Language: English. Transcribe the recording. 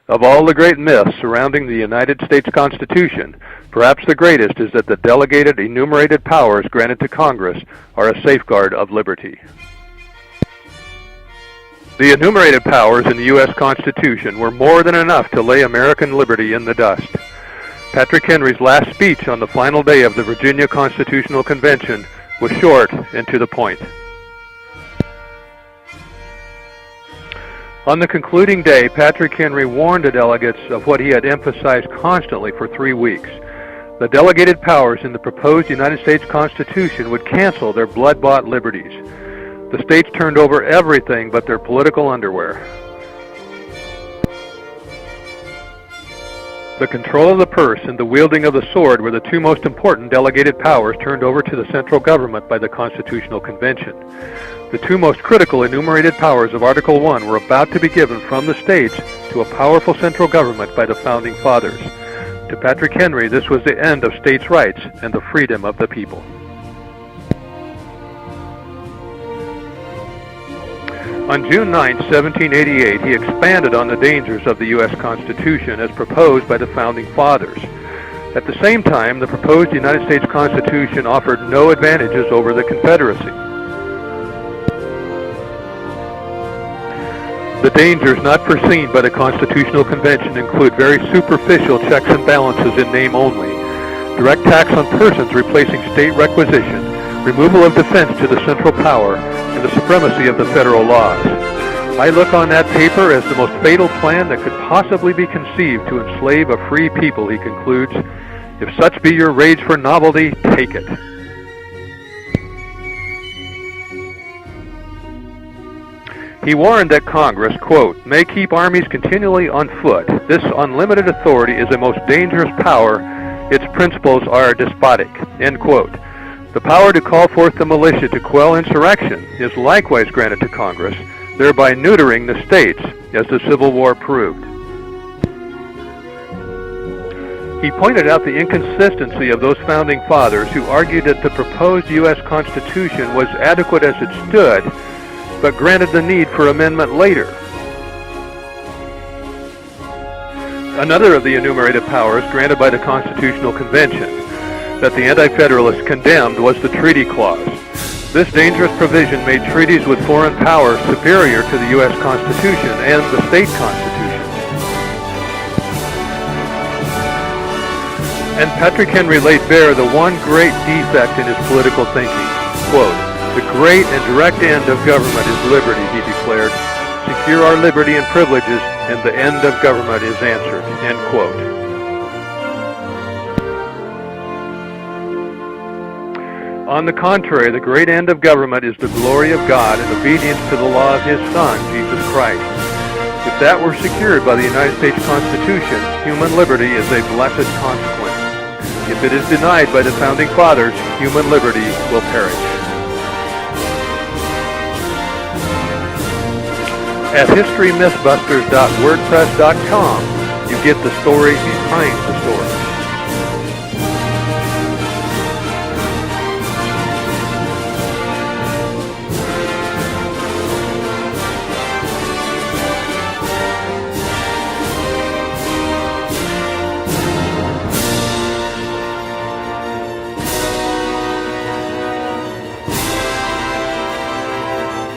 Of all the great myths surrounding the United States Constitution, perhaps the greatest is that the delegated enumerated powers granted to Congress are a safeguard of liberty. The enumerated powers in the U.S. Constitution were more than enough to lay American liberty in the dust. Patrick Henry's last speech on the final day of the Virginia Constitutional Convention was short and to the point. On the concluding day, Patrick Henry warned the delegates of what he had emphasized constantly for 3 weeks. The delegated powers in the proposed United States Constitution would cancel their blood-bought liberties. The states turned over everything but their political underwear. The control of the purse and the wielding of the sword were the two most important delegated powers turned over to the central government by the Constitutional Convention. The two most critical enumerated powers of Article I were about to be given from the states to a powerful central government by the Founding Fathers. To Patrick Henry, this was the end of states' rights and the freedom of the people. On June 9, 1788, he expanded on the dangers of the U.S. Constitution as proposed by the Founding Fathers. At the same time, the proposed United States Constitution offered no advantages over the Confederacy. The dangers not foreseen by the Constitutional Convention include very superficial checks and balances in name only, direct tax on persons replacing state requisition, removal of defense to the central power, and the supremacy of the federal laws. I look on that paper as the most fatal plan that could possibly be conceived to enslave a free people, he concludes. If such be your rage for novelty, take it. He warned that Congress, quote, may keep armies continually on foot. This unlimited authority is a most dangerous power. Its principles are despotic, end quote. The power to call forth the militia to quell insurrection is likewise granted to Congress, thereby neutering the states, as the Civil War proved. He pointed out the inconsistency of those Founding Fathers who argued that the proposed U.S. Constitution was adequate as it stood, but granted the need for amendment later. Another of the enumerated powers granted by the Constitutional Convention that the anti-federalists condemned was the Treaty Clause. This dangerous provision made treaties with foreign powers superior to the U.S. Constitution and the state constitutions. And Patrick Henry laid bare the one great defect in his political thinking. Quote, the great and direct end of government is liberty, he declared. Secure our liberty and privileges, and the end of government is answered, end quote. On the contrary, the great end of government is the glory of God and obedience to the law of His Son, Jesus Christ. If that were secured by the United States Constitution, human liberty is a blessed consequence. If it is denied by the Founding Fathers, human liberty will perish. At historymythbusters.wordpress.com, you get the story behind the story.